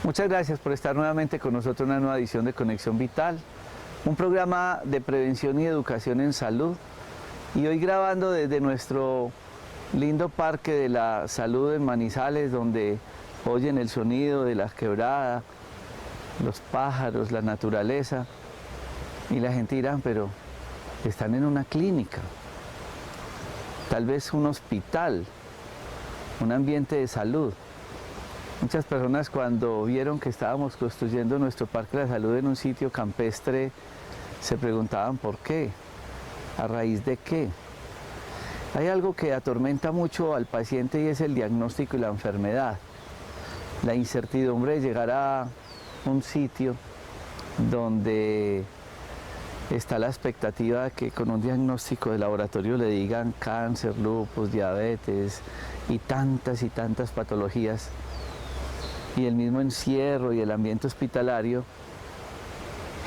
Muchas gracias por estar nuevamente con nosotros en una nueva edición de Conexión Vital, un programa de prevención y educación en salud. Y hoy grabando desde nuestro lindo Parque de la Salud en Manizales, donde oyen el sonido de la quebrada, los pájaros, la naturaleza. Y la gente dirá, pero están en una clínica, tal vez un hospital, un ambiente de salud. Muchas personas cuando vieron que estábamos construyendo nuestro Parque de la Salud en un sitio campestre se preguntaban por qué, a raíz de qué. Hay algo que atormenta mucho al paciente y es el diagnóstico y la enfermedad. La incertidumbre de llegar a un sitio donde está la expectativa de que con un diagnóstico de laboratorio le digan cáncer, lupus, diabetes y tantas patologías. Y el mismo encierro y el ambiente hospitalario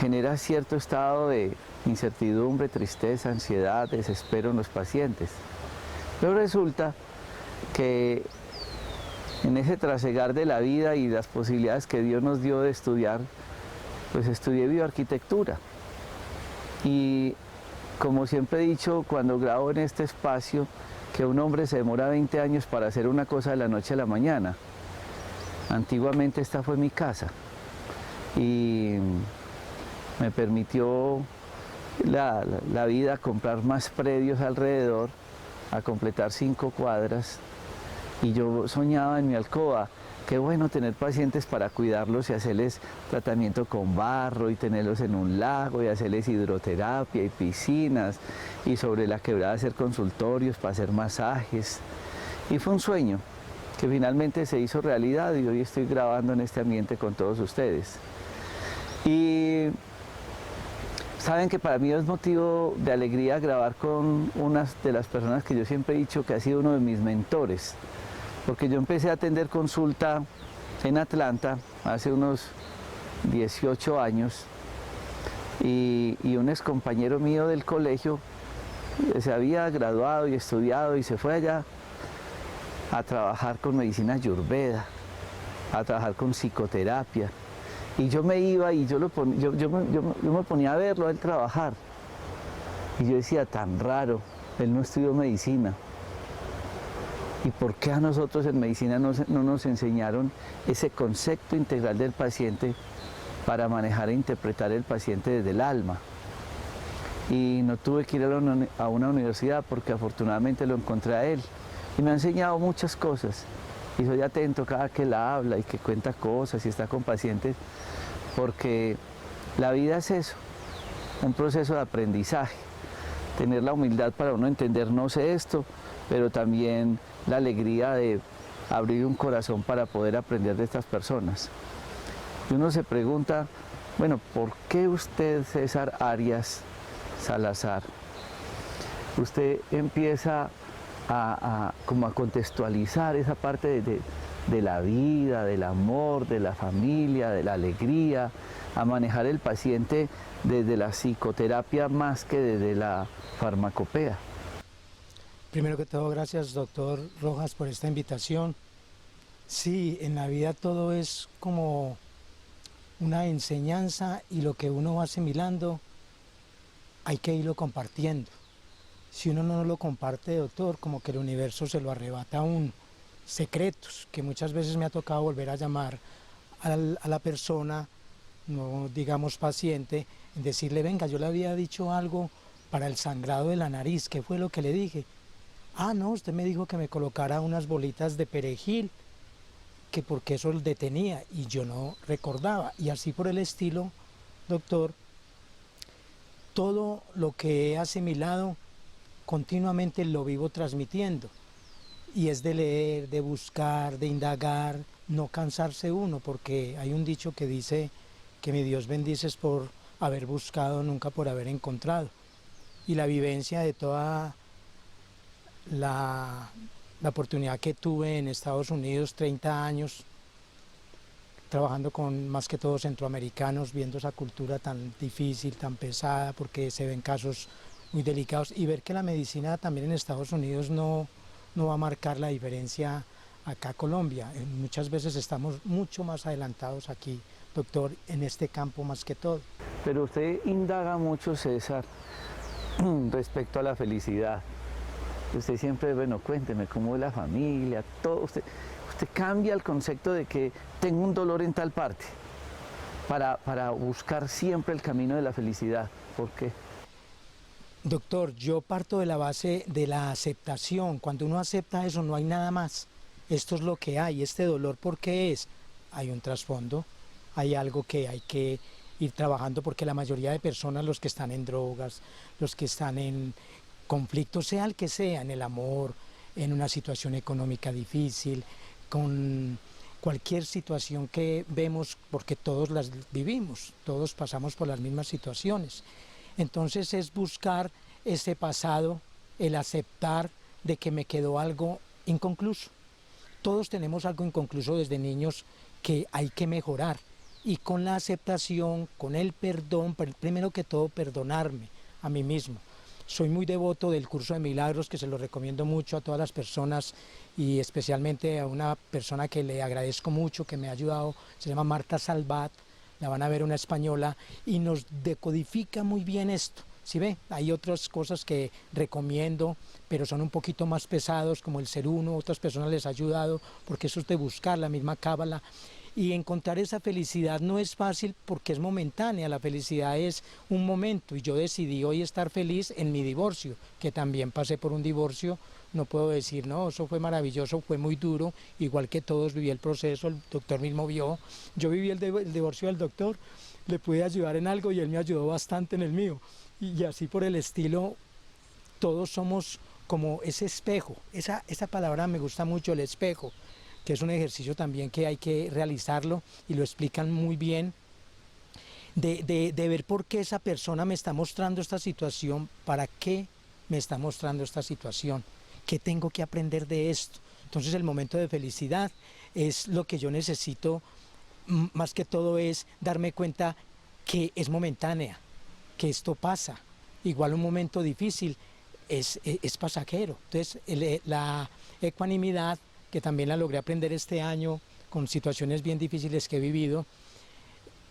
genera cierto estado de incertidumbre, tristeza, ansiedad, desespero en los pacientes. Pero resulta que en ese trasegar de la vida y las posibilidades que Dios nos dio de estudiar, pues estudié bioarquitectura. Y como siempre he dicho cuando grabo en este espacio, que un hombre se demora 20 años para hacer una cosa de la noche a la mañana. Antiguamente esta fue mi casa y me permitió la vida comprar más predios alrededor, a completar 5 cuadras, y yo soñaba en mi alcoba, qué bueno tener pacientes para cuidarlos y hacerles tratamiento con barro y tenerlos en un lago y hacerles hidroterapia y piscinas y sobre la quebrada hacer consultorios para hacer masajes. Y fue un sueño que finalmente se hizo realidad y hoy estoy grabando en este ambiente con todos ustedes. Y saben que para mí es motivo de alegría grabar con una de las personas que yo siempre he dicho que ha sido uno de mis mentores, porque yo empecé a atender consulta en Atlanta hace unos 18 años y un ex compañero mío del colegio se había graduado y estudiado y se fue allá a trabajar con medicina ayurveda, a trabajar con psicoterapia. Y yo me iba y yo me ponía a verlo a él trabajar. Y yo decía, tan raro, él no estudió medicina. ¿Y por qué a nosotros en medicina no nos enseñaron ese concepto integral del paciente para manejar e interpretar el paciente desde el alma? Y no tuve que ir a una universidad porque afortunadamente lo encontré a él. Y me ha enseñado muchas cosas. Y soy atento cada que él habla y que cuenta cosas y está con pacientes, porque la vida es eso, un proceso de aprendizaje. Tener la humildad para uno entender, no sé esto, pero también la alegría de abrir un corazón para poder aprender de estas personas. Y uno se pregunta, bueno, ¿por qué usted, César Arias Salazar? Usted empieza como a contextualizar esa parte de la vida, del amor, de la familia, de la alegría, a manejar el paciente desde la psicoterapia más que desde la farmacopea. Primero que todo, gracias doctor Rojas por esta invitación. Sí, en la vida todo es como una enseñanza y lo que uno va asimilando hay que irlo compartiendo. Si uno no lo comparte, doctor, como que el universo se lo arrebata a uno. Secretos, que muchas veces me ha tocado volver a llamar a la persona, no digamos paciente, en decirle, venga, yo le había dicho algo para el sangrado de la nariz, ¿qué fue lo que le dije? Ah, no, usted me dijo que me colocara unas bolitas de perejil, que porque eso lo detenía, y yo no recordaba. Y así por el estilo, doctor, todo lo que he asimilado, continuamente lo vivo transmitiendo. Y es de leer, de buscar, de indagar, no cansarse uno, porque hay un dicho que dice que mi Dios bendices por haber buscado, nunca por haber encontrado. Y la vivencia de toda la oportunidad que tuve en Estados Unidos, 30 años, trabajando con más que todo centroamericanos, viendo esa cultura tan difícil, tan pesada, porque se ven casos muy delicados, y ver que la medicina también en Estados Unidos no va a marcar la diferencia acá a Colombia. Muchas veces estamos mucho más adelantados aquí, doctor, en este campo más que todo. Pero usted indaga mucho, César, respecto a la felicidad. Usted siempre, bueno, cuénteme cómo es la familia, todo. Usted cambia el concepto de que tengo un dolor en tal parte para buscar siempre el camino de la felicidad. ¿Por qué? Doctor, yo parto de la base de la aceptación. Cuando uno acepta eso, no hay nada más. Esto es lo que hay. Este dolor, ¿por qué es? Hay un trasfondo, hay algo que hay que ir trabajando, porque la mayoría de personas, los que están en drogas, los que están en conflictos, sea el que sea, en el amor, en una situación económica difícil, con cualquier situación que vemos, porque todos las vivimos, todos pasamos por las mismas situaciones. Entonces es buscar ese pasado, el aceptar de que me quedó algo inconcluso. Todos tenemos algo inconcluso desde niños que hay que mejorar. Y con la aceptación, con el perdón, primero que todo perdonarme a mí mismo. Soy muy devoto del curso de milagros, que se lo recomiendo mucho a todas las personas y especialmente a una persona que le agradezco mucho, que me ha ayudado, se llama Marta Salvat, la van a ver, una española, y nos decodifica muy bien esto. ¿Sí ve? Hay otras cosas que recomiendo, pero son un poquito más pesados, como el ser uno, otras personas les ha ayudado, porque eso es de buscar la misma cábala. Y encontrar esa felicidad no es fácil porque es momentánea, la felicidad es un momento, y yo decidí hoy estar feliz en mi divorcio, que también pasé por un divorcio. No puedo decir, no, eso fue maravilloso, fue muy duro, igual que todos viví el proceso, el doctor mismo vio. Yo viví el divorcio del doctor, le pude ayudar en algo y él me ayudó bastante en el mío. Y así por el estilo, todos somos como ese espejo. Esa palabra me gusta mucho, el espejo, que es un ejercicio también que hay que realizarlo y lo explican muy bien, de ver por qué esa persona me está mostrando esta situación, para qué me está mostrando esta situación, qué tengo que aprender de esto. Entonces el momento de felicidad es lo que yo necesito, más que todo es darme cuenta que es momentánea, que esto pasa. Igual un momento difícil es pasajero. Entonces la ecuanimidad, que también la logré aprender este año con situaciones bien difíciles que he vivido.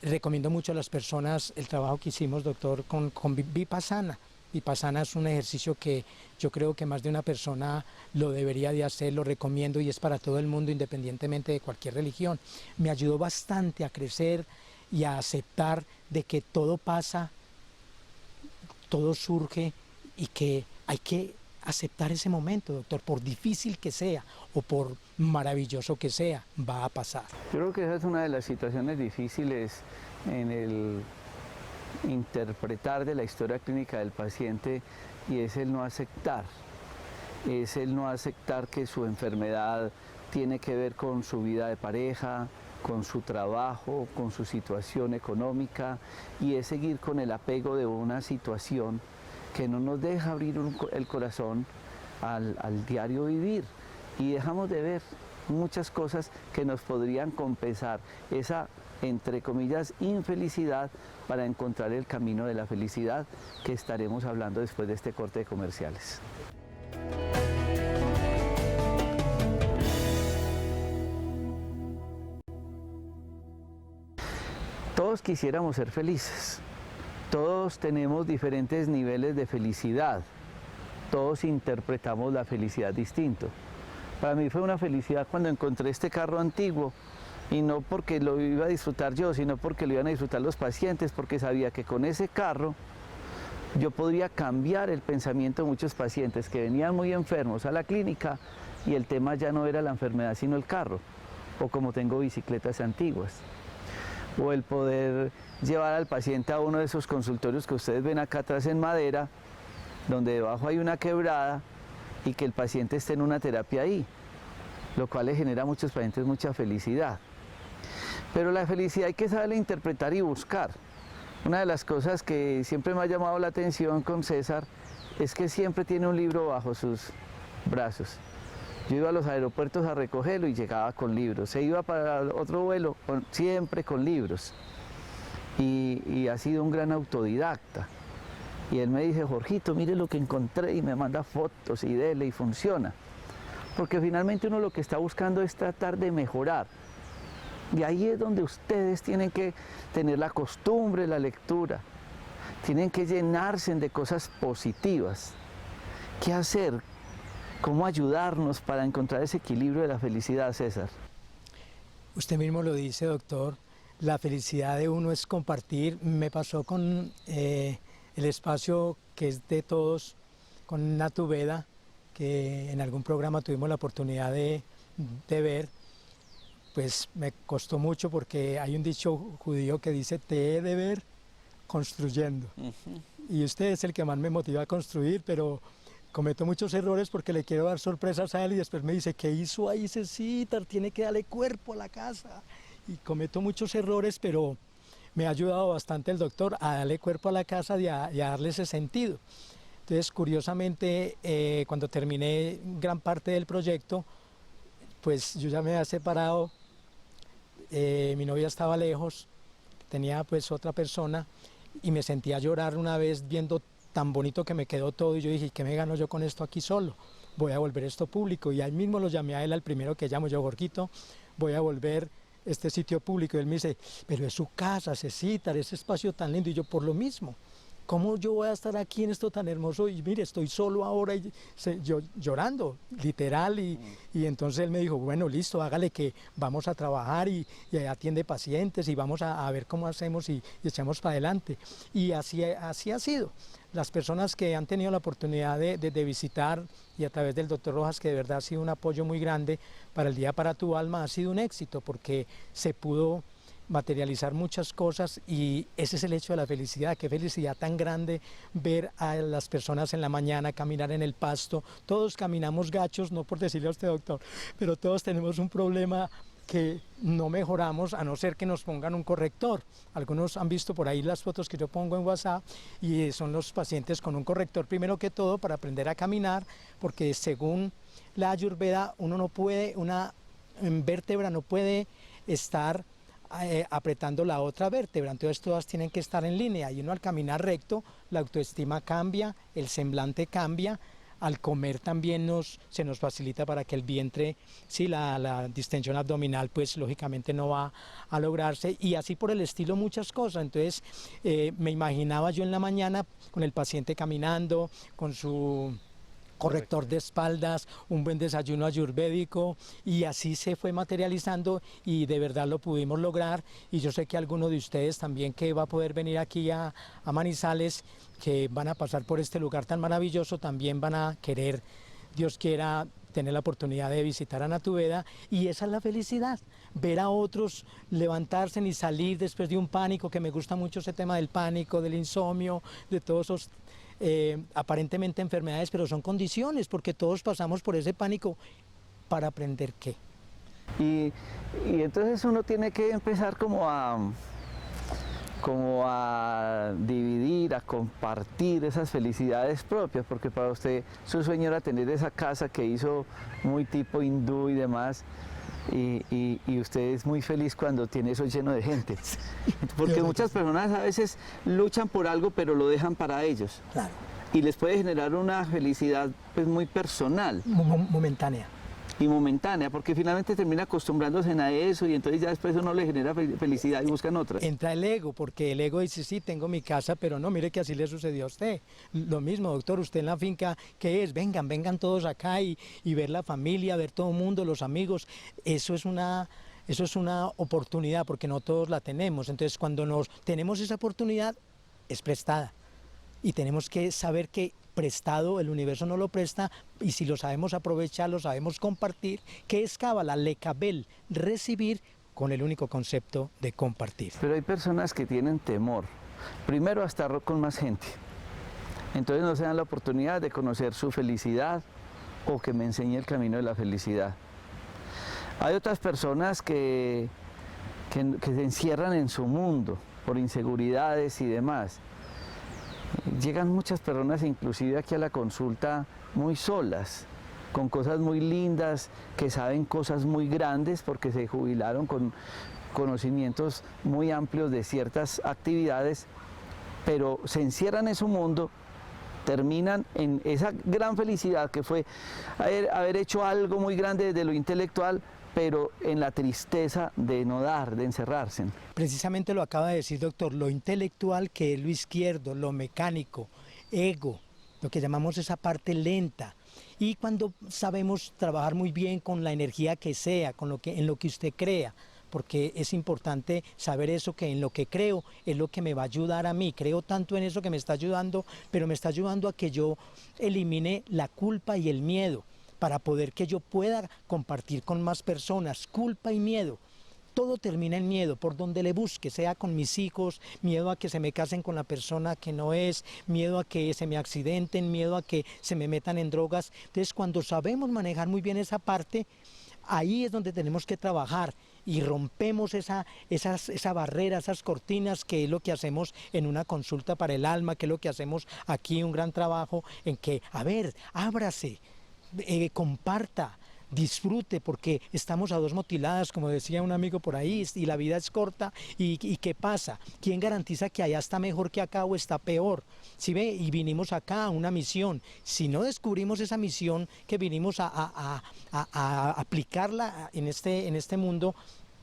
Recomiendo mucho a las personas el trabajo que hicimos, doctor, con Vipassana. Vipassana es un ejercicio que yo creo que más de una persona lo debería de hacer, lo recomiendo, y es para todo el mundo, independientemente de cualquier religión. Me ayudó bastante a crecer y a aceptar de que todo pasa, todo surge, y que hay que aceptar ese momento, doctor, por difícil que sea o por maravilloso que sea, va a pasar. Yo creo que esa es una de las situaciones difíciles en el interpretar de la historia clínica del paciente, y es el no aceptar. Es el no aceptar que su enfermedad tiene que ver con su vida de pareja, con su trabajo, con su situación económica, y es seguir con el apego de una situación que no nos deja abrir el corazón al diario vivir, y dejamos de ver muchas cosas que nos podrían compensar esa, entre comillas, infelicidad, para encontrar el camino de la felicidad, que estaremos hablando después de este corte de comerciales. Todos quisiéramos ser felices. Todos tenemos diferentes niveles de felicidad, todos interpretamos la felicidad distinto. Para mí fue una felicidad cuando encontré este carro antiguo, y no porque lo iba a disfrutar yo, sino porque lo iban a disfrutar los pacientes, porque sabía que con ese carro yo podría cambiar el pensamiento de muchos pacientes que venían muy enfermos a la clínica, y el tema ya no era la enfermedad sino el carro, o como tengo bicicletas antiguas. O el poder llevar al paciente a uno de esos consultorios que ustedes ven acá atrás en madera, donde debajo hay una quebrada, y que el paciente esté en una terapia ahí, lo cual le genera a muchos pacientes mucha felicidad. Pero la felicidad hay que saberla interpretar y buscar. Una de las cosas que siempre me ha llamado la atención con César es que siempre tiene un libro bajo sus brazos. Yo iba a los aeropuertos a recogerlo y llegaba con libros. Se iba para otro vuelo siempre con libros. Y ha sido un gran autodidacta. Y él me dice, Jorgito, mire lo que encontré, y me manda fotos y dele, y funciona. porque finalmente uno lo que está buscando es tratar de mejorar. Y ahí es donde ustedes tienen que tener la costumbre, la lectura, tienen que llenarse de cosas positivas. ¿Qué hacer? ¿Cómo ayudarnos para encontrar ese equilibrio de la felicidad, César? Usted mismo lo dice, doctor, la felicidad de uno es compartir. Me pasó con el espacio que es de todos, con Natuveda, que en algún programa tuvimos la oportunidad de ver. Pues me costó mucho porque hay un dicho judío que dice, te he de ver construyendo. Y usted es el que más me motiva a construir, pero cometo muchos errores porque le quiero dar sorpresas a él y después me dice, ¿qué hizo ahí Cecita? Tiene que darle cuerpo a la casa. Y cometo muchos errores, pero me ha ayudado bastante el doctor a darle cuerpo a la casa y a darle ese sentido. Entonces, curiosamente, cuando terminé gran parte del proyecto, pues yo ya me había separado, mi novia estaba lejos, tenía pues otra persona y me sentía a llorar una vez viendo tan bonito que me quedó todo y yo dije, ¿qué me gano yo con esto aquí solo? Voy a volver esto público y ahí mismo lo llamé a él, al primero que llamo yo, Jorgito, voy a volver este sitio público y él me dice, pero es su casa, Cecita, ese espacio tan lindo y yo por lo mismo. ¿Cómo yo voy a estar aquí en esto tan hermoso? Y mire, estoy solo ahora, y yo llorando, literal. Y entonces él me dijo, bueno, listo, hágale que vamos a trabajar y atiende pacientes y vamos a ver cómo hacemos y echamos para adelante. Y así ha sido. Las personas que han tenido la oportunidad de visitar y a través del doctor Rojas, que de verdad ha sido un apoyo muy grande para el Día para tu Alma, ha sido un éxito porque se pudo materializar muchas cosas y ese es el hecho de la felicidad. Qué felicidad tan grande ver a las personas en la mañana caminar en el pasto. Todos caminamos gachos, no por decirle a usted, doctor, pero todos tenemos un problema que no mejoramos a no ser que nos pongan un corrector. Algunos han visto por ahí las fotos que yo pongo en WhatsApp y son los pacientes con un corrector primero que todo para aprender a caminar, porque según la Ayurveda uno no puede, una vértebra no puede estar apretando la otra vértebra, entonces todas tienen que estar en línea y uno al caminar recto la autoestima cambia, el semblante cambia, al comer también se nos facilita para que el vientre, sí, la distensión abdominal pues lógicamente no va a lograrse y así por el estilo muchas cosas. Entonces me imaginaba yo en la mañana con el paciente caminando, con su corrector de espaldas, un buen desayuno ayurvédico y así se fue materializando y de verdad lo pudimos lograr y yo sé que alguno de ustedes también que va a poder venir aquí a Manizales, que van a pasar por este lugar tan maravilloso, también van a querer, Dios quiera, tener la oportunidad de visitar a Natuveda y esa es la felicidad, ver a otros levantarse y salir después de un pánico, que me gusta mucho ese tema del pánico, del insomnio, de todos esos aparentemente enfermedades, pero son condiciones, porque todos pasamos por ese pánico para aprender qué. Y entonces uno tiene que empezar como a dividir, a compartir esas felicidades propias, porque para usted su sueño era tener esa casa que hizo muy tipo hindú y demás, y usted es muy feliz cuando tiene eso lleno de gente, porque muchas personas a veces luchan por algo pero lo dejan para ellos, claro, y les puede generar una felicidad pues muy personal, momentánea y momentánea, porque finalmente termina acostumbrándose a eso y entonces ya después uno le genera felicidad y buscan otras. Entra el ego, porque el ego dice, sí, tengo mi casa, pero no, mire que así le sucedió a usted. Lo mismo, doctor, usted en la finca, ¿qué es? Vengan todos acá y ver la familia, ver todo el mundo, los amigos. Eso es una oportunidad, porque no todos la tenemos. Entonces, cuando tenemos esa oportunidad, es prestada. Y tenemos que saber que prestado, el universo no lo presta, y si lo sabemos aprovechar, lo sabemos compartir, que es Cábala, lekabel, recibir, con el único concepto de compartir. Pero hay personas que tienen temor, primero a estar con más gente, entonces no se dan la oportunidad de conocer su felicidad o que me enseñe el camino de la felicidad. Hay otras personas que se encierran en su mundo por inseguridades y demás. Llegan muchas personas, inclusive aquí a la consulta, muy solas, con cosas muy lindas, que saben cosas muy grandes porque se jubilaron con conocimientos muy amplios de ciertas actividades, pero se encierran en su mundo terminan en esa gran felicidad que fue haber hecho algo muy grande desde lo intelectual, pero en la tristeza de no dar, de encerrarse. Precisamente lo acaba de decir, doctor, lo intelectual, que es lo izquierdo, lo mecánico, ego, lo que llamamos esa parte lenta. Y cuando sabemos trabajar muy bien con la energía que sea, en lo que usted crea, porque es importante saber eso, que en lo que creo es lo que me va a ayudar a mí. Creo tanto en eso que me está ayudando, pero me está ayudando a que yo elimine la culpa y el miedo, para poder que yo pueda compartir con más personas. Culpa y miedo. Todo termina en miedo, por donde le busque, sea con mis hijos, miedo a que se me casen con la persona que no es, miedo a que se me accidenten, miedo a que se me metan en drogas. Entonces, cuando sabemos manejar muy bien esa parte, ahí es donde tenemos que trabajar y rompemos esa barrera, esas cortinas, que es lo que hacemos en una consulta para el alma, que es lo que hacemos aquí, un gran trabajo en que, a ver, ábrase, comparta, disfrute, porque estamos a dos motiladas, como decía un amigo por ahí, y la vida es corta. ¿Y qué pasa? ¿Quién garantiza que allá está mejor que acá o está peor? ¿Sí ve? Y vinimos acá a una misión. Si no descubrimos esa misión que vinimos a aplicarla en este mundo,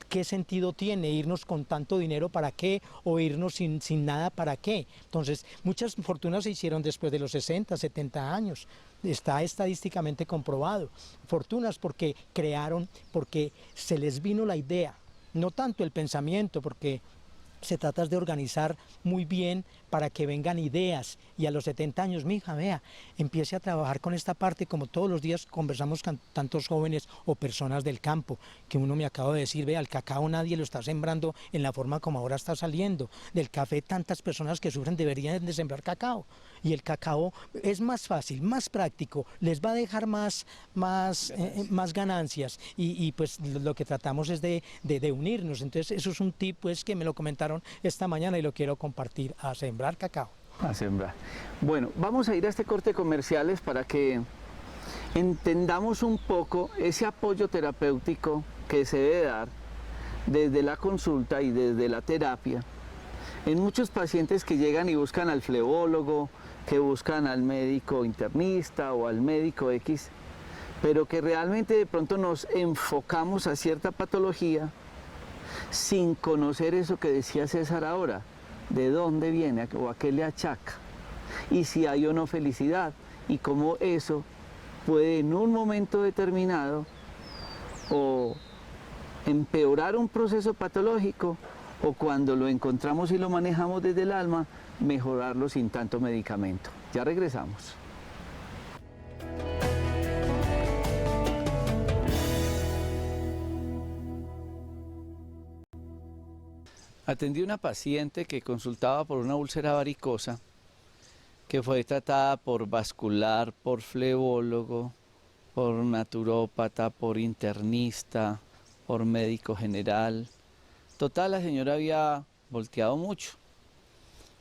¿qué sentido tiene irnos con tanto dinero para qué, o irnos sin nada para qué? Entonces, muchas fortunas se hicieron después de los 60, 70 años. Está estadísticamente comprobado. Fortunas porque crearon, porque se les vino la idea, no tanto el pensamiento, porque se trata de organizar muy bien para que vengan ideas, y a los 70 años, mija, vea, empiece a trabajar con esta parte, como todos los días conversamos con tantos jóvenes o personas del campo, que uno me acaba de decir, vea, el cacao nadie lo está sembrando en la forma como ahora está saliendo, del café tantas personas que sufren deberían de sembrar cacao, y el cacao es más fácil, más práctico, les va a dejar más ganancias, y pues lo que tratamos es de unirnos. Entonces eso es un tip, pues, que me lo comentaron esta mañana y lo quiero compartir: a sembrar cacao. A sembrar. Bueno, vamos a ir a este corte de comerciales para que entendamos un poco ese apoyo terapéutico que se debe dar desde la consulta y desde la terapia en muchos pacientes que llegan y buscan al flebólogo, que buscan al médico internista o al médico X, pero que realmente de pronto nos enfocamos a cierta patología sin conocer eso que decía César ahora, de dónde viene o a qué le achaca, y si hay o no felicidad, y cómo eso puede en un momento determinado o empeorar un proceso patológico, o cuando lo encontramos y lo manejamos desde el alma, mejorarlo sin tanto medicamento. Ya regresamos. Atendí una paciente que consultaba por una úlcera varicosa, que fue tratada por vascular, por flebólogo, por naturópata, por internista, por médico general. Total, la señora había volteado mucho.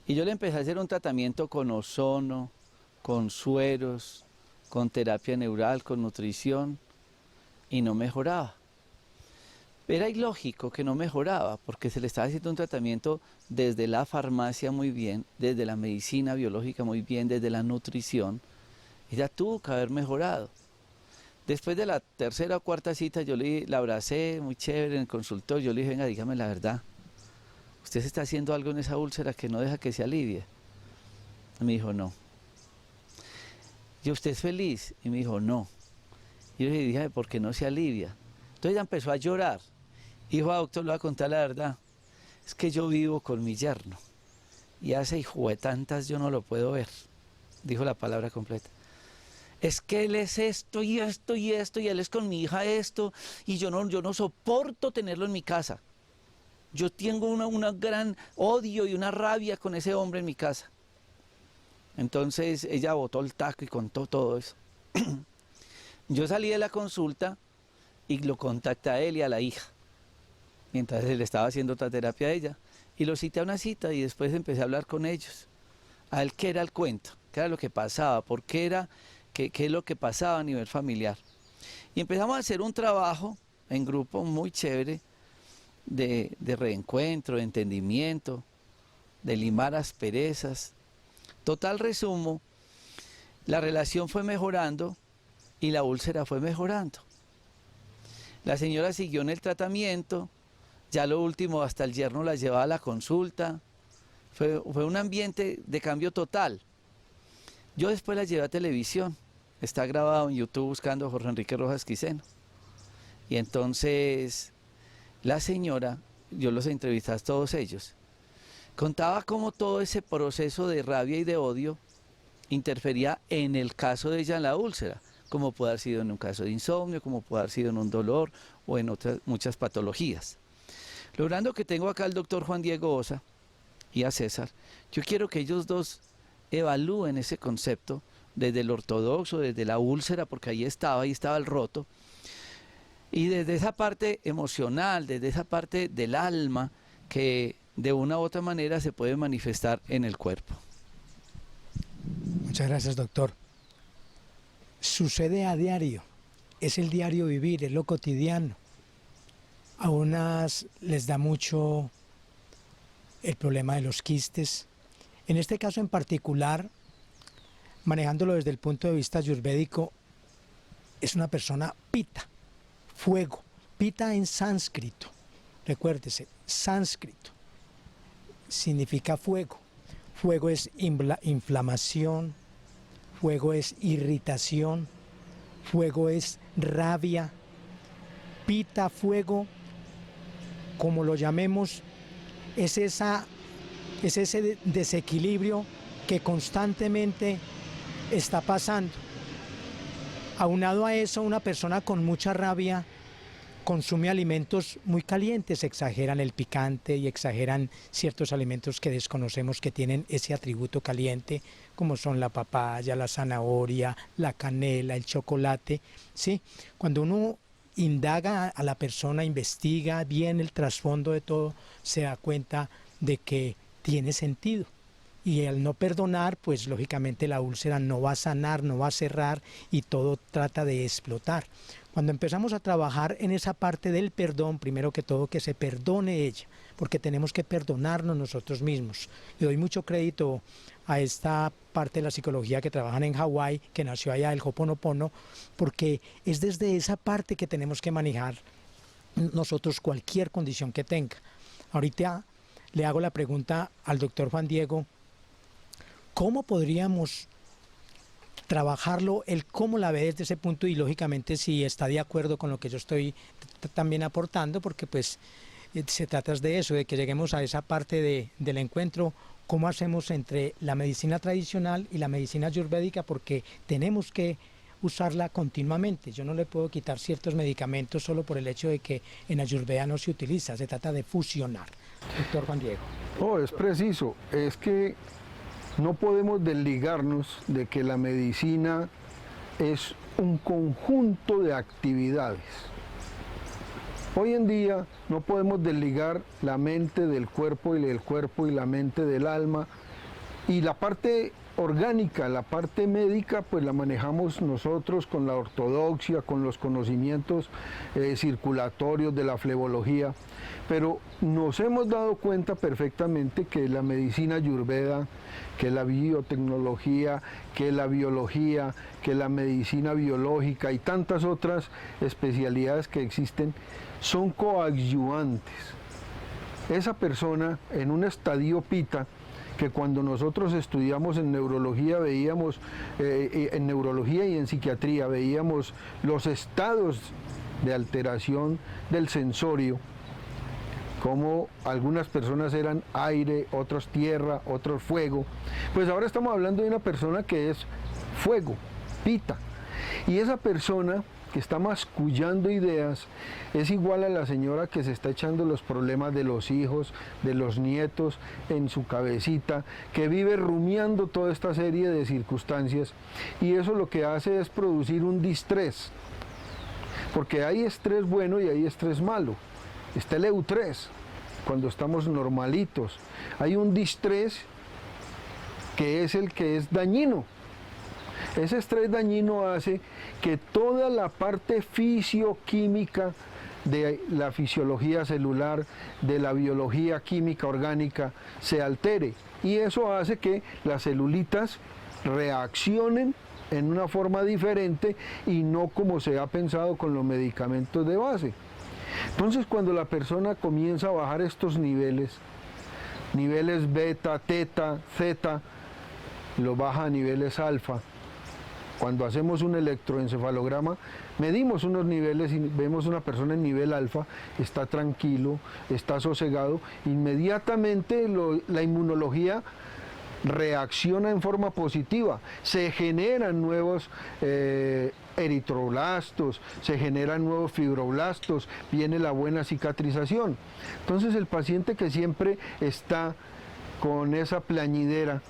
Y yo le empecé a hacer un tratamiento con ozono, con sueros, con terapia neural, con nutrición, y no mejoraba. Era ilógico que no mejoraba, porque se le estaba haciendo un tratamiento desde la farmacia muy bien, desde la medicina biológica muy bien, desde la nutrición. Ella tuvo que haber mejorado. Después de la tercera o cuarta cita, yo la abracé, muy chévere, en el consultorio. Yo le dije, venga, dígame la verdad. ¿Usted se está haciendo algo en esa úlcera que no deja que se alivie? Y me dijo, no. ¿Y usted es feliz? Y me dijo, no. Y yo le dije, dígame, ¿por qué no se alivia? Entonces ella empezó a llorar. Dijo, doctor, le voy a contar la verdad. Es que yo vivo con mi yerno. Y hace hijo de tantas yo no lo puedo ver. Dijo la palabra completa. Es que él es esto y esto y esto, y él es con mi hija esto, y yo no soporto tenerlo en mi casa. Yo tengo una gran odio y una rabia con ese hombre en mi casa. Entonces ella botó el taco y contó todo eso. Yo salí de la consulta y lo contacté a él y a la hija, mientras él estaba haciendo otra terapia a ella, y lo cité a una cita y después empecé a hablar con ellos. A él, ¿qué era el cuento? ¿Qué era lo que pasaba? ¿Por qué era? ¿Qué es lo que pasaba a nivel familiar? Y empezamos a hacer un trabajo en grupo muy chévere de reencuentro, de entendimiento, de limar asperezas. Total, resumo, la relación fue mejorando y la úlcera fue mejorando. La señora siguió en el tratamiento, ya lo último hasta el yerno la llevaba a la consulta, fue un ambiente de cambio total. Yo después la llevé a televisión, está grabado en YouTube buscando Jorge Enrique Rojas Quiseno. Y entonces la señora, yo los entrevisté a todos ellos, contaba cómo todo ese proceso de rabia y de odio interfería en el caso de ella en la úlcera, como puede haber sido en un caso de insomnio, como puede haber sido en un dolor o en otras muchas patologías. Logrando que tengo acá al doctor Juan Diego Osa y a César, yo quiero que ellos dos evalúen ese concepto desde el ortodoxo, desde la úlcera, porque ahí estaba el roto, y desde esa parte emocional, desde esa parte del alma que de una u otra manera se puede manifestar en el cuerpo. Muchas gracias, doctor. Sucede a diario, es el diario vivir, es lo cotidiano. A unas les da mucho el problema de los quistes. En este caso en particular, manejándolo desde el punto de vista ayurvédico, es una persona pita, fuego, pita en sánscrito. Recuérdese, sánscrito significa fuego. Fuego es inflamación, fuego es irritación, fuego es rabia. Pita, fuego, como lo llamemos, es ese desequilibrio que constantemente está pasando. Aunado a eso, una persona con mucha rabia consume alimentos muy calientes, exageran el picante y exageran ciertos alimentos que desconocemos que tienen ese atributo caliente, como son la papaya, la zanahoria, la canela, el chocolate, ¿sí? Cuando uno indaga a la persona, investiga bien el trasfondo de todo, se da cuenta de que tiene sentido. Y al no perdonar, pues lógicamente la úlcera no va a sanar, no va a cerrar y todo trata de explotar. Cuando empezamos a trabajar en esa parte del perdón, primero que todo que se perdone ella, porque tenemos que perdonarnos nosotros mismos. Le doy mucho crédito a esta parte de la psicología que trabajan en Hawái, que nació allá del Ho'oponopono, porque es desde esa parte que tenemos que manejar nosotros cualquier condición que tenga. Ahorita le hago la pregunta al doctor Juan Diego, ¿cómo podríamos trabajarlo, él cómo la ve desde ese punto y lógicamente si está de acuerdo con lo que yo estoy también aportando, porque pues se trata de eso, de que lleguemos a esa parte del encuentro, cómo hacemos entre la medicina tradicional y la medicina ayurvédica, porque tenemos que usarla continuamente. Yo no le puedo quitar ciertos medicamentos solo por el hecho de que en Ayurveda no se utiliza, se trata de fusionar. Doctor Juan Diego. Oh, es preciso, es que no podemos desligarnos de que la medicina es un conjunto de actividades. Hoy en día no podemos desligar la mente del cuerpo y el cuerpo y la mente del alma, y la parte orgánica, la parte médica, pues la manejamos nosotros con la ortodoxia, con los conocimientos circulatorios de la flebología, pero nos hemos dado cuenta perfectamente que la medicina ayurveda, que la biotecnología, que la biología, que la medicina biológica y tantas otras especialidades que existen son coadyuvantes. Esa persona en un estadio pita, que cuando nosotros estudiamos en neurología veíamos, en neurología y en psiquiatría veíamos los estados de alteración del sensorio, como algunas personas eran aire, otros tierra, otros fuego, pues ahora estamos hablando de una persona que es fuego, pita, y esa persona que está mascullando ideas es igual a la señora que se está echando los problemas de los hijos, de los nietos en su cabecita, que vive rumiando toda esta serie de circunstancias, y eso lo que hace es producir un distrés, porque hay estrés bueno y hay estrés malo. Está el eustrés, cuando estamos normalitos. Hay un distrés que es el que es dañino. Ese estrés dañino hace que toda la parte fisioquímica de la fisiología celular, de la biología química orgánica, se altere. Y eso hace que las celulitas reaccionen en una forma diferente y no como se ha pensado con los medicamentos de base. Entonces, cuando la persona comienza a bajar estos niveles beta, teta, zeta, lo baja a niveles alfa. Cuando hacemos un electroencefalograma, medimos unos niveles y vemos una persona en nivel alfa, está tranquilo, está sosegado, inmediatamente la inmunología reacciona en forma positiva, se generan nuevos eritroblastos, se generan nuevos fibroblastos, viene la buena cicatrización. Entonces el paciente que siempre está con esa plañidera,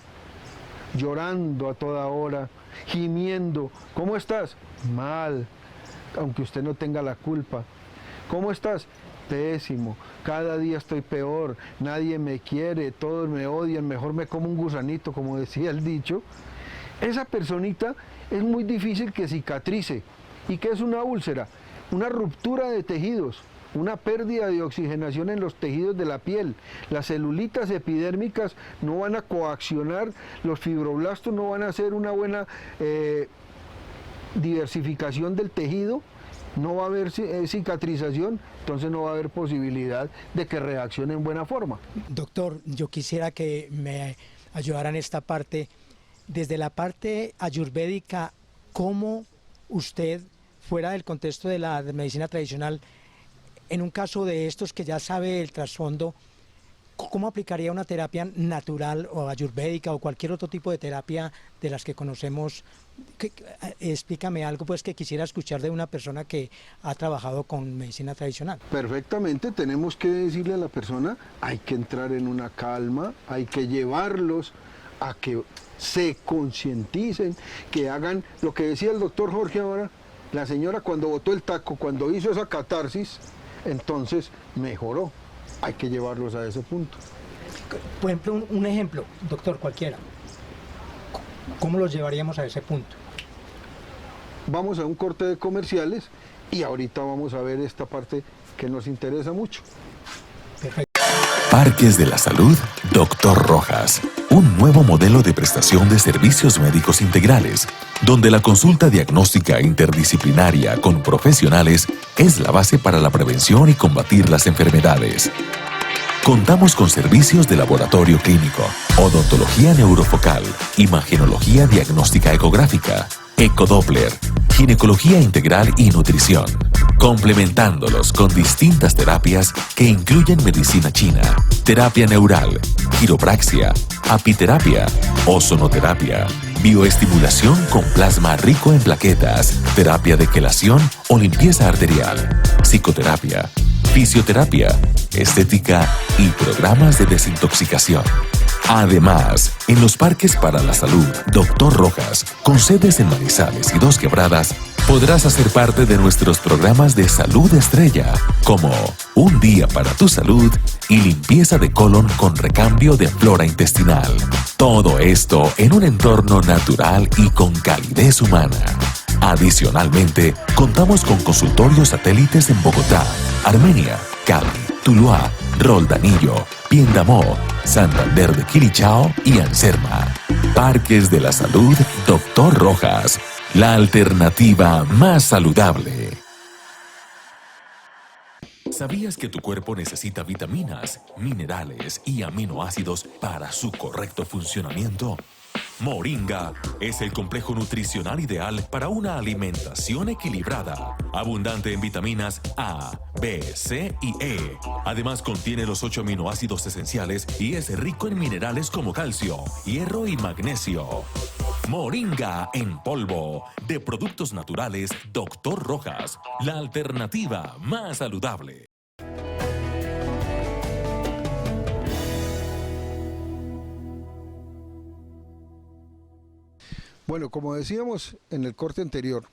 llorando a toda hora, gimiendo, ¿cómo estás? Mal, aunque usted no tenga la culpa. ¿Cómo estás? Pésimo, cada día estoy peor, nadie me quiere, todos me odian, mejor me como un gusanito, como decía el dicho. Esa personita es muy difícil que cicatrice. ¿Y qué es una úlcera? Una ruptura de tejidos, una pérdida de oxigenación en los tejidos de la piel. Las celulitas epidérmicas no van a coaccionar, los fibroblastos no van a hacer una buena diversificación del tejido, no va a haber cicatrización, entonces no va a haber posibilidad de que reaccione en buena forma. Doctor, yo quisiera que me ayudara en esta parte, desde la parte ayurvédica, ¿cómo usted, fuera del contexto de la medicina tradicional, en un caso de estos que ya sabe el trasfondo, cómo aplicaría una terapia natural o ayurvédica o cualquier otro tipo de terapia de las que conocemos? Explícame algo pues que quisiera escuchar de una persona que ha trabajado con medicina tradicional. Perfectamente, tenemos que decirle a la persona, hay que entrar en una calma, hay que llevarlos a que se concienticen, que hagan lo que decía el doctor Jorge ahora, la señora cuando botó el taco, cuando hizo esa catarsis, entonces mejoró. Hay que llevarlos a ese punto. Por ejemplo, un ejemplo, doctor, cualquiera. ¿Cómo los llevaríamos a ese punto? Vamos a un corte de comerciales y ahorita vamos a ver esta parte que nos interesa mucho. Perfecto. Parques de la Salud, Dr. Rojas. Un nuevo modelo de prestación de servicios médicos integrales, donde la consulta diagnóstica interdisciplinaria con profesionales es la base para la prevención y combatir las enfermedades. Contamos con servicios de laboratorio clínico, odontología neurofocal, imagenología diagnóstica ecográfica, ecodoppler, ginecología integral y nutrición, complementándolos con distintas terapias que incluyen medicina china, terapia neural, quiropraxia, apiterapia, ozonoterapia, bioestimulación con plasma rico en plaquetas, terapia de quelación o limpieza arterial, psicoterapia, fisioterapia, estética y programas de desintoxicación. Además, en los Parques para la Salud, Dr. Rojas, con sedes en Manizales y Dos Quebradas, podrás hacer parte de nuestros programas de salud estrella, como Un día para tu salud y limpieza de colon con recambio de flora intestinal. Todo esto en un entorno natural y con calidez humana. Adicionalmente, contamos con consultorios satélites en Bogotá, Armenia, Cali, Tuluá, Roldanillo, Piendamó, Santander de Quilichao y Anserma. Parques de la Salud, Dr. Rojas, la alternativa más saludable. ¿Sabías que tu cuerpo necesita vitaminas, minerales y aminoácidos para su correcto funcionamiento? Moringa es el complejo nutricional ideal para una alimentación equilibrada, abundante en vitaminas A, B, C y E. Además contiene los 8 aminoácidos esenciales y es rico en minerales como calcio, hierro y magnesio. Moringa en polvo, de Productos Naturales Dr. Rojas, la alternativa más saludable. Bueno, como decíamos en el corte anterior,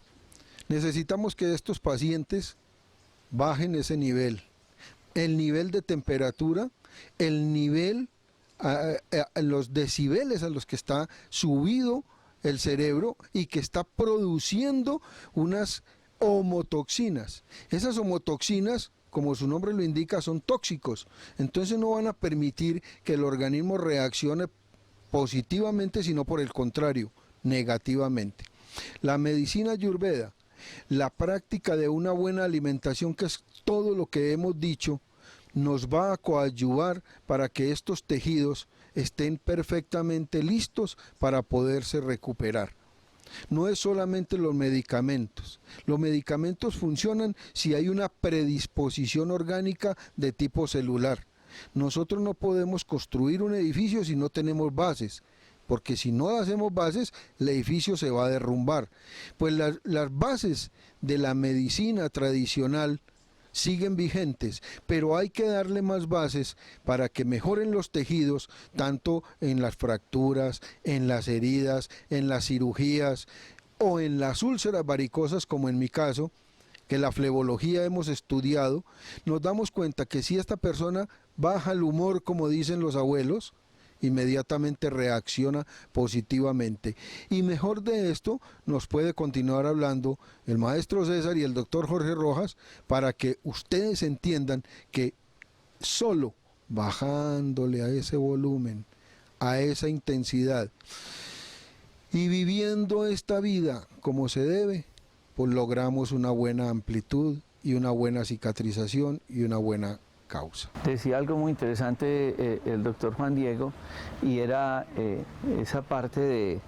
necesitamos que estos pacientes bajen ese nivel, el nivel de temperatura, el nivel, los decibeles a los que está subido el cerebro y que está produciendo unas homotoxinas. Esas homotoxinas, como su nombre lo indica, son tóxicos, entonces no van a permitir que el organismo reaccione positivamente, sino por el contrario, negativamente. La medicina Ayurveda, la práctica de una buena alimentación, que es todo lo que hemos dicho, nos va a coadyuvar para que estos tejidos estén perfectamente listos para poderse recuperar. No es solamente los medicamentos funcionan si hay una predisposición orgánica de tipo celular. Nosotros no podemos construir un edificio si no tenemos bases, porque si no hacemos bases, el edificio se va a derrumbar. Pues las bases de la medicina tradicional siguen vigentes, pero hay que darle más bases para que mejoren los tejidos, tanto en las fracturas, en las heridas, en las cirugías o en las úlceras varicosas, como en mi caso, que la flebología hemos estudiado. Nos damos cuenta que si esta persona baja el humor, como dicen los abuelos, inmediatamente reacciona positivamente. Y mejor de esto nos puede continuar hablando el maestro César y el doctor Jorge Rojas, para que ustedes entiendan que solo bajándole a ese volumen, a esa intensidad y viviendo esta vida como se debe, pues logramos una buena amplitud y una buena cicatrización y una buena causa. Decía algo muy interesante el doctor Juan Diego, y era esa parte de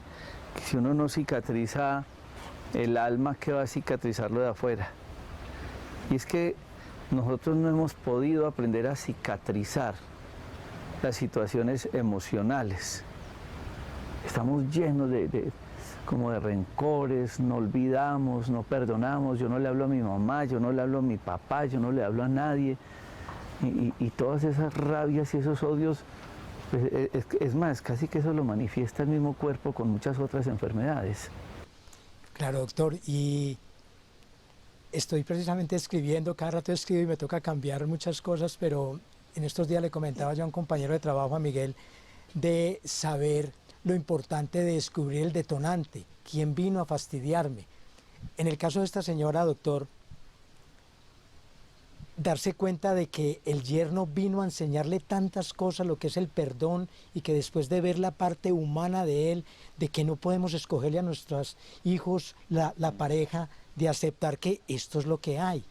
que si uno no cicatriza el alma, ¿qué va a cicatrizarlo de afuera? Y es que nosotros no hemos podido aprender a cicatrizar las situaciones emocionales. Estamos llenos como de rencores, no olvidamos, no perdonamos. Yo no le hablo a mi mamá, yo no le hablo a mi papá, yo no le hablo a nadie. Y todas esas rabias y esos odios, pues, es más, casi que eso lo manifiesta el mismo cuerpo con muchas otras enfermedades. Claro, doctor, y estoy precisamente escribiendo, cada rato escribo y me toca cambiar muchas cosas, pero en estos días le comentaba yo a un compañero de trabajo, a Miguel, de saber lo importante de descubrir el detonante, quién vino a fastidiarme. En el caso de esta señora, doctor, darse cuenta de que el yerno vino a enseñarle tantas cosas, lo que es el perdón, y que después de ver la parte humana de él, de que no podemos escogerle a nuestros hijos la pareja, de aceptar que esto es lo que hay.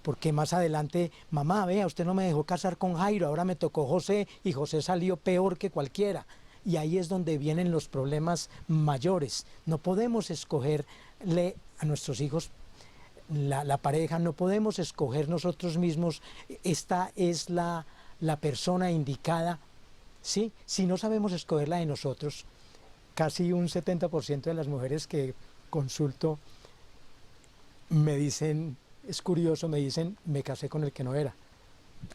Porque más adelante, mamá, vea, usted no me dejó casar con Jairo, ahora me tocó José, y José salió peor que cualquiera. Y ahí es donde vienen los problemas mayores. No podemos escogerle a nuestros hijos la pareja, no podemos escoger nosotros mismos, esta es la persona indicada, ¿sí? Si no sabemos escogerla de nosotros, casi un 70% de las mujeres que consulto me dicen, es curioso, me dicen, me casé con el que no era.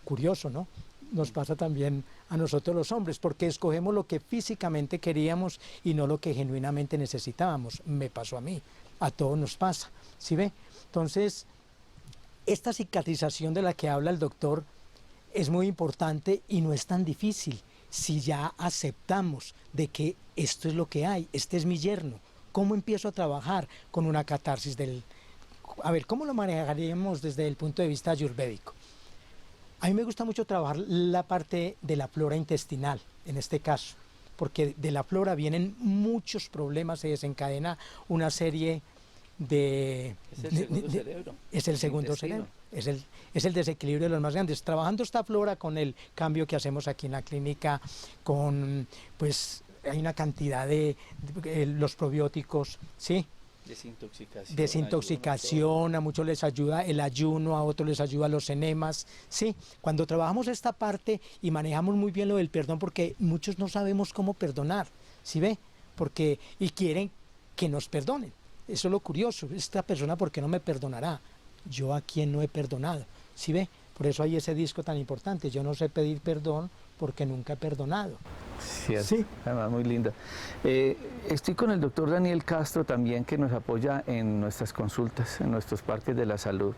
Curioso, ¿no? Nos pasa también a nosotros los hombres, porque escogemos lo que físicamente queríamos y no lo que genuinamente necesitábamos. Me pasó a mí, a todos nos pasa, ¿sí ve? Entonces, esta cicatrización de la que habla el doctor es muy importante y no es tan difícil si ya aceptamos de que esto es lo que hay, este es mi yerno. ¿Cómo empiezo a trabajar con una catarsis del... A ver, ¿cómo lo manejaríamos desde el punto de vista ayurvédico? A mí me gusta mucho trabajar la parte de la flora intestinal, en este caso, porque de la flora vienen muchos problemas, se desencadena una serie de... Es el segundo cerebro. Es el segundo cerebro, es el desequilibrio de los más grandes. Trabajando esta flora con el cambio que hacemos aquí en la clínica, con, pues, hay una cantidad de los probióticos, ¿sí? Desintoxicación, a muchos les ayuda el ayuno, a otros les ayuda los enemas, ¿sí? Cuando trabajamos esta parte y manejamos muy bien lo del perdón, porque muchos no sabemos cómo perdonar, ¿sí ve? Y quieren que nos perdonen. Eso es lo curioso, esta persona, ¿por qué no me perdonará? Yo a quien no he perdonado, ¿sí ve? Por eso hay ese disco tan importante, yo no sé pedir perdón porque nunca he perdonado. Cierto, sí. Además muy linda. Estoy con el doctor Daniel Castro también, que nos apoya en nuestras consultas, en nuestros parques de la salud.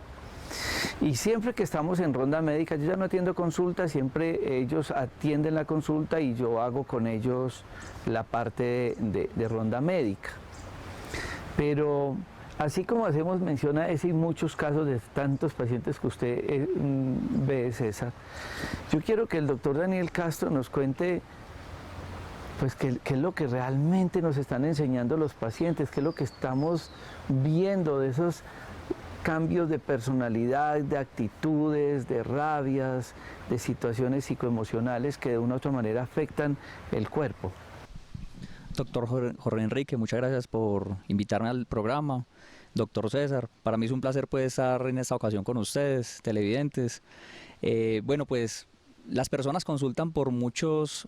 Y siempre que estamos en ronda médica, yo ya no atiendo consultas, siempre ellos atienden la consulta y yo hago con ellos la parte de ronda médica. Pero así como hacemos mención a ese y muchos casos de tantos pacientes que usted ve, César, yo quiero que el doctor Daniel Castro nos cuente pues qué es lo que realmente nos están enseñando los pacientes, qué es lo que estamos viendo de esos cambios de personalidad, de actitudes, de rabias, de situaciones psicoemocionales que de una u otra manera afectan el cuerpo. Doctor Jorge Enrique, muchas gracias por invitarme al programa. Doctor César, para mí es un placer poder estar en esta ocasión con ustedes, televidentes. Bueno, pues las personas consultan por muchas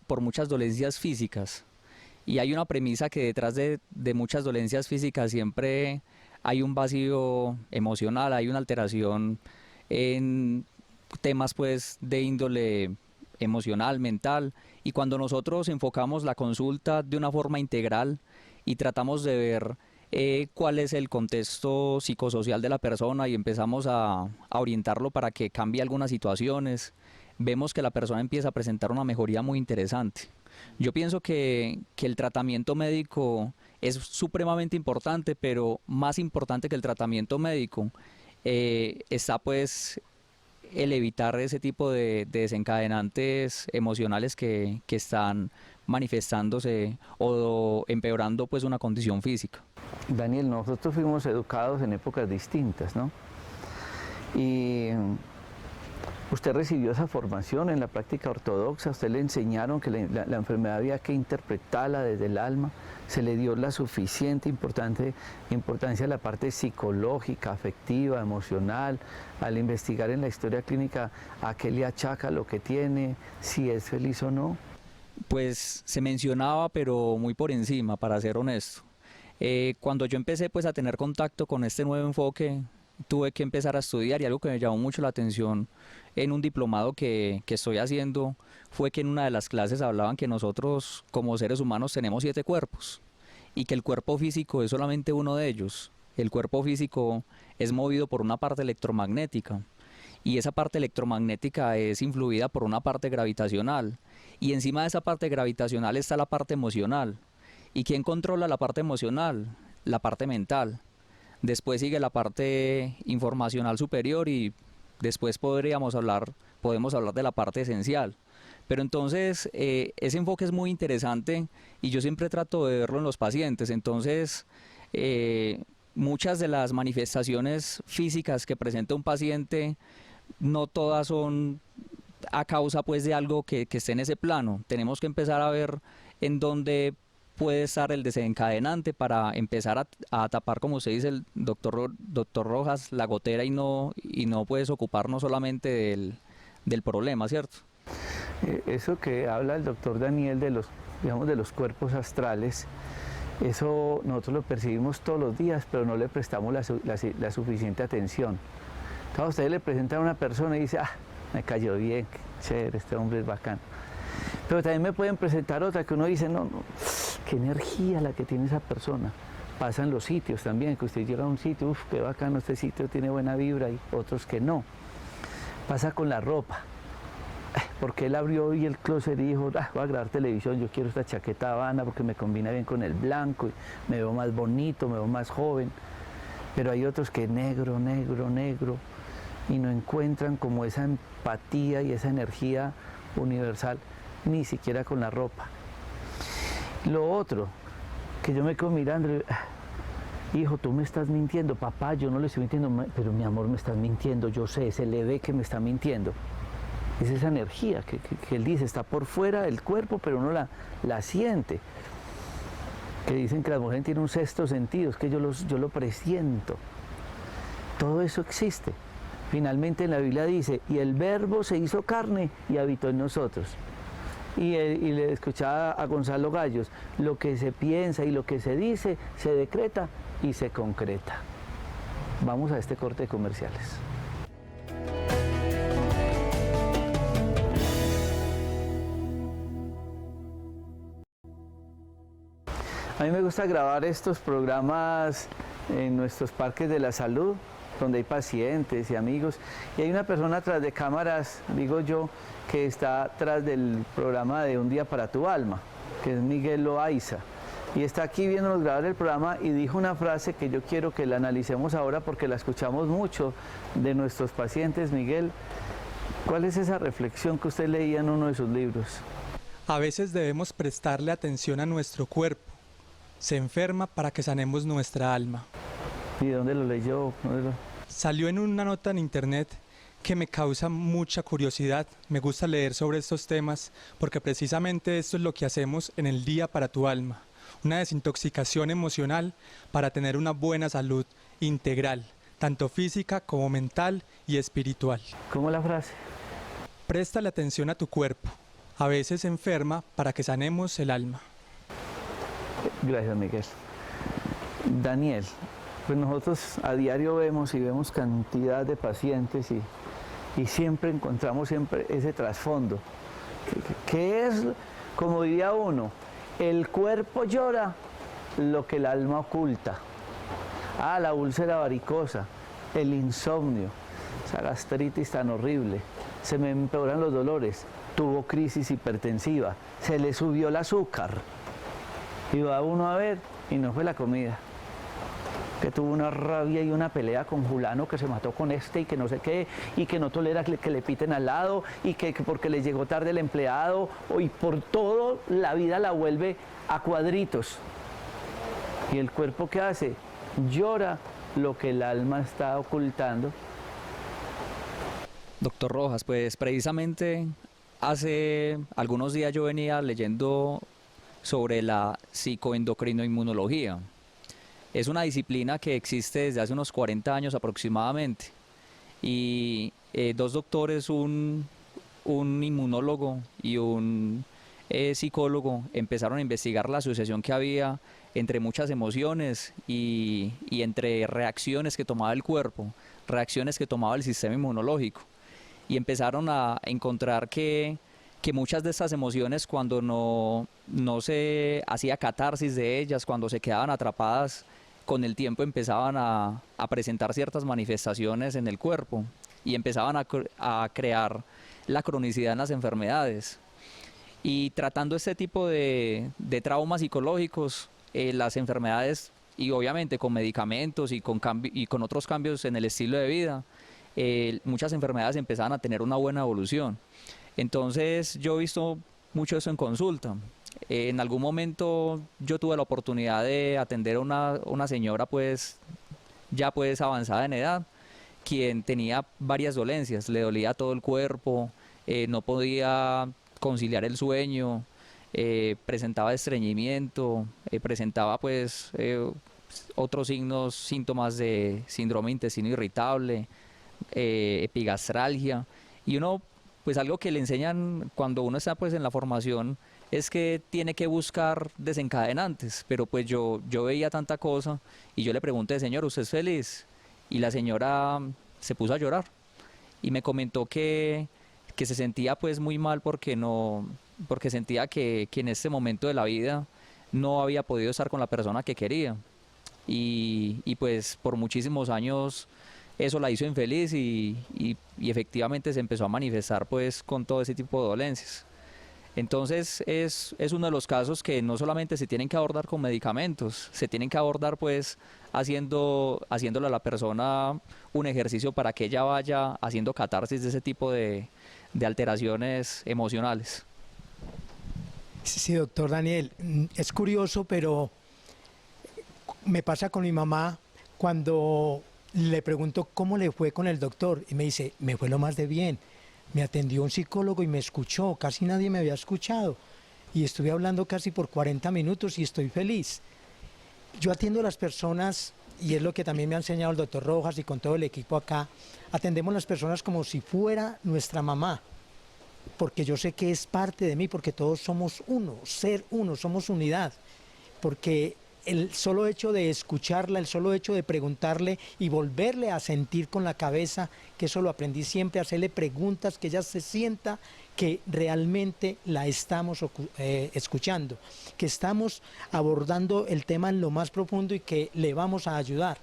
dolencias físicas y hay una premisa que detrás de muchas dolencias físicas siempre hay un vacío emocional, hay una alteración en temas pues de índole emocional, mental, y cuando nosotros enfocamos la consulta de una forma integral y tratamos de ver cuál es el contexto psicosocial de la persona y empezamos a orientarlo para que cambie algunas situaciones, vemos que la persona empieza a presentar una mejoría muy interesante. Yo pienso que el tratamiento médico es supremamente importante, pero más importante que el tratamiento médico está pues el evitar ese tipo de desencadenantes emocionales que están manifestándose o empeorando pues una condición física. Daniel, nosotros fuimos educados en épocas distintas, ¿no? Y usted recibió esa formación en la práctica ortodoxa, usted le enseñaron que la enfermedad había que interpretarla desde el alma, se le dio la suficiente importancia a la parte psicológica, afectiva, emocional, al investigar en la historia clínica a qué le achaca lo que tiene, si es feliz o no. Pues se mencionaba, pero muy por encima, para ser honesto. Cuando yo empecé pues a tener contacto con este nuevo enfoque, tuve que empezar a estudiar, y algo que me llamó mucho la atención en un diplomado que estoy haciendo fue que en una de las clases hablaban que nosotros como seres humanos tenemos 7 cuerpos y que el cuerpo físico es solamente uno de ellos. El cuerpo físico es movido por una parte electromagnética y esa parte electromagnética es influida por una parte gravitacional, y encima de esa parte gravitacional está la parte emocional. ¿Y quién controla la parte emocional? La parte mental. Después sigue la parte informacional superior y después podemos hablar de la parte esencial. Pero entonces ese enfoque es muy interesante y yo siempre trato de verlo en los pacientes. Entonces muchas de las manifestaciones físicas que presenta un paciente no todas son a causa pues de algo que esté en ese plano. Tenemos que empezar a ver en dónde puede estar el desencadenante para empezar a tapar, como usted dice, el doctor Rojas, la gotera y no puedes ocuparnos solamente del problema, ¿cierto? Eso que habla el doctor Daniel de los cuerpos astrales, eso nosotros lo percibimos todos los días, pero no le prestamos la suficiente atención. Entonces a usted le presentan a una persona y dice, me cayó bien, chévere, este hombre es bacán. Pero también me pueden presentar otra que uno dice, no, qué energía la que tiene esa persona. Pasa en los sitios también, que usted llega a un sitio, qué bacano, este sitio tiene buena vibra, y otros que no. Pasa con la ropa. Porque él abrió hoy el closet y dijo, voy a grabar televisión, yo quiero esta chaqueta Habana porque me combina bien con el blanco, y me veo más bonito, me veo más joven. Pero hay otros que negro, negro, negro, y no encuentran como esa empatía y esa energía universal, ni siquiera con la ropa. Lo otro, que yo me quedo mirando, hijo, tú me estás mintiendo, papá, yo no le estoy mintiendo, pero mi amor, me estás mintiendo, yo sé, se le ve que me está mintiendo. Es esa energía que él dice, está por fuera del cuerpo, pero uno la siente. Que dicen que la mujer tiene un sexto sentido, es que yo lo presiento. Todo eso existe. Finalmente en la Biblia dice, y el verbo se hizo carne y habitó en nosotros. Y le escuchaba a Gonzalo Gallos, lo que se piensa y lo que se dice, se decreta y se concreta. Vamos a este corte de comerciales. A mí me gusta grabar estos programas en nuestros parques de la salud, donde hay pacientes y amigos, y hay una persona atrás de cámaras, digo yo, que está atrás del programa de Un Día para tu Alma, que es Miguel Loaiza, y está aquí viéndonos grabar el programa y dijo una frase que yo quiero que la analicemos ahora porque la escuchamos mucho de nuestros pacientes. Miguel, ¿cuál es esa reflexión que usted leía en uno de sus libros? A veces debemos prestarle atención a nuestro cuerpo. Se enferma para que sanemos nuestra alma. ¿Y dónde lo leyó? Salió en una nota en internet que me causa mucha curiosidad. Me gusta leer sobre estos temas porque precisamente esto es lo que hacemos en el Día para tu Alma. Una desintoxicación emocional para tener una buena salud integral, tanto física como mental y espiritual. ¿Cómo es la frase? Préstale atención a tu cuerpo. A veces enferma para que sanemos el alma. Gracias, Miguel. Daniel, pues nosotros a diario vemos cantidad de pacientes y siempre encontramos ese trasfondo, que es, como diría uno, el cuerpo llora lo que el alma oculta. La úlcera varicosa, el insomnio, esa gastritis tan horrible, se me empeoran los dolores, tuvo crisis hipertensiva, se le subió el azúcar. Y va uno a ver, y no fue la comida. Que tuvo una rabia y una pelea con fulano, que se mató con este y que no sé qué, y que no tolera que le piten al lado, y que porque le llegó tarde el empleado, y por todo la vida la vuelve a cuadritos. ¿Y el cuerpo qué hace? Llora lo que el alma está ocultando. Doctor Rojas, pues precisamente hace algunos días yo venía leyendo sobre la psicoendocrinoinmunología. Es una disciplina que existe desde hace unos 40 años aproximadamente. Y dos doctores, un inmunólogo y un psicólogo, empezaron a investigar la asociación que había entre muchas emociones y entre reacciones que tomaba el cuerpo, reacciones que tomaba el sistema inmunológico. Y empezaron a encontrar que muchas de estas emociones, cuando no se hacía catarsis de ellas, cuando se quedaban atrapadas, con el tiempo empezaban a presentar ciertas manifestaciones en el cuerpo y empezaban a crear la cronicidad en las enfermedades. Y tratando este tipo de traumas psicológicos, las enfermedades, y obviamente con medicamentos y con otros cambios en el estilo de vida, muchas enfermedades empezaban a tener una buena evolución. Entonces yo he visto mucho eso en consulta. En algún momento yo tuve la oportunidad de atender a una señora pues ya pues avanzada en edad, quien tenía varias dolencias, le dolía todo el cuerpo, no podía conciliar el sueño, presentaba estreñimiento, presentaba pues otros síntomas de síndrome de intestino irritable, epigastralgia, y uno pues algo que le enseñan cuando uno está pues en la formación es que tiene que buscar desencadenantes, pero pues yo veía tanta cosa y yo le pregunté, señor, ¿usted es feliz? Y la señora se puso a llorar y me comentó que se sentía pues muy mal porque sentía que en este momento de la vida no había podido estar con la persona que quería y pues por muchísimos años eso la hizo infeliz y efectivamente se empezó a manifestar pues con todo ese tipo de dolencias. Entonces es uno de los casos que no solamente se tienen que abordar con medicamentos, se tienen que abordar pues haciéndole a la persona un ejercicio para que ella vaya haciendo catarsis de ese tipo de alteraciones emocionales. Sí, doctor Daniel, es curioso, pero me pasa con mi mamá cuando le pregunto cómo le fue con el doctor y me dice, me fue lo más de bien. Me atendió un psicólogo y me escuchó, casi nadie me había escuchado y estuve hablando casi por 40 minutos y estoy feliz. Yo atiendo a las personas y es lo que también me ha enseñado el doctor Rojas y con todo el equipo acá, atendemos a las personas como si fuera nuestra mamá, porque yo sé que es parte de mí, porque todos somos uno, ser uno, somos unidad, porque el solo hecho de escucharla, el solo hecho de preguntarle y volverle a sentir con la cabeza, que eso lo aprendí siempre, hacerle preguntas, que ella se sienta que realmente la estamos escuchando, que estamos abordando el tema en lo más profundo y que le vamos a ayudar.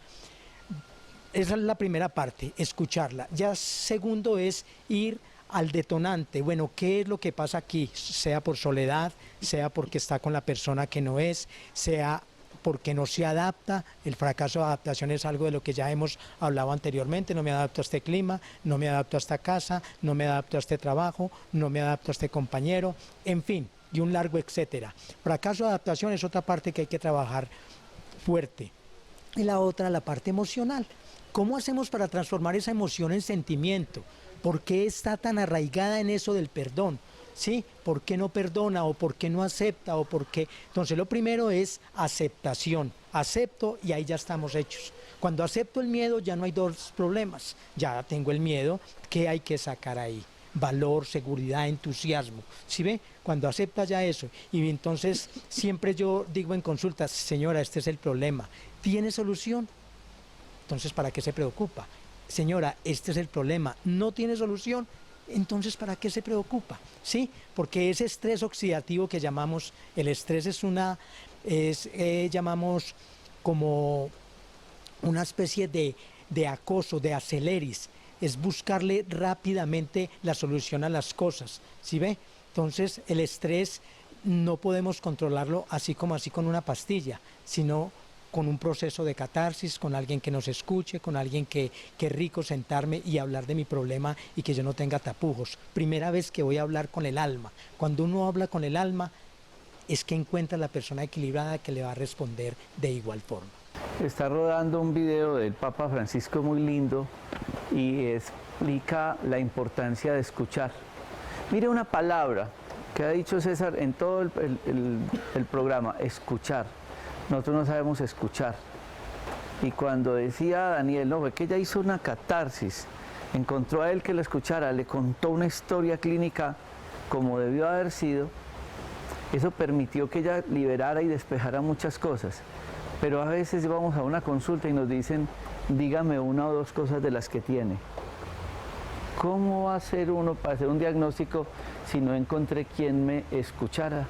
Esa es la primera parte, escucharla. Ya segundo es ir al detonante. Bueno, ¿qué es lo que pasa aquí? Sea por soledad, sea porque está con la persona que no es, sea porque no se adapta. El fracaso de adaptación es algo de lo que ya hemos hablado anteriormente. No me adapto a este clima, no me adapto a esta casa, no me adapto a este trabajo, no me adapto a este compañero. En fin, y un largo etcétera. Fracaso de adaptación es otra parte que hay que trabajar fuerte. Y la otra, la parte emocional. ¿Cómo hacemos para transformar esa emoción en sentimiento? ¿Por qué está tan arraigada en eso del perdón? ¿Sí? ¿Por qué no perdona o por qué no acepta o por qué? Entonces lo primero es aceptación. Acepto y ahí ya estamos hechos. Cuando acepto el miedo ya no hay dos problemas. Ya tengo el miedo, ¿qué hay que sacar ahí? Valor, seguridad, entusiasmo. ¿Sí ve? Cuando acepta ya eso. Y entonces siempre yo digo en consultas, señora, este es el problema. ¿Tiene solución? Entonces, ¿para qué se preocupa? Señora, este es el problema. ¿No tiene solución? Entonces, ¿para qué se preocupa? ¿Sí? Porque ese estrés oxidativo que llamamos, el estrés llamamos como una especie de acoso, de aceleris, es buscarle rápidamente la solución a las cosas, ¿sí ve? Entonces, el estrés no podemos controlarlo así como así con una pastilla, sino con un proceso de catarsis, con alguien que nos escuche, con alguien que rico sentarme y hablar de mi problema y que yo no tenga tapujos. Primera vez que voy a hablar con el alma. Cuando uno habla con el alma, es que encuentra la persona equilibrada que le va a responder de igual forma. Está rodando un video del Papa Francisco muy lindo y explica la importancia de escuchar. Mire una palabra que ha dicho César en todo el programa, escuchar. Nosotros no sabemos escuchar. Y cuando decía Daniel, no, fue que ella hizo una catarsis, encontró a él que lo escuchara, le contó una historia clínica como debió haber sido, eso permitió que ella liberara y despejara muchas cosas. Pero a veces vamos a una consulta y nos dicen, dígame una o dos cosas de las que tiene. ¿Cómo va a hacer uno para hacer un diagnóstico si no encontré quien me escuchara?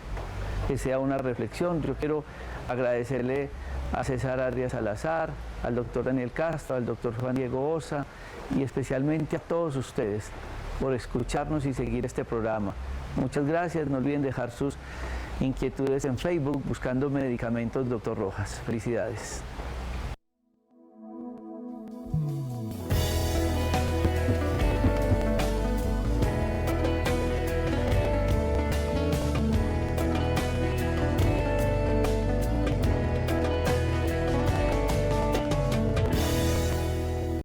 Que sea una reflexión. Yo quiero agradecerle a César Arias Salazar, al doctor Daniel Castro, al doctor Juan Diego Osa y especialmente a todos ustedes por escucharnos y seguir este programa. Muchas gracias, no olviden dejar sus inquietudes en Facebook buscando Medicamentos Dr. Rojas. Felicidades.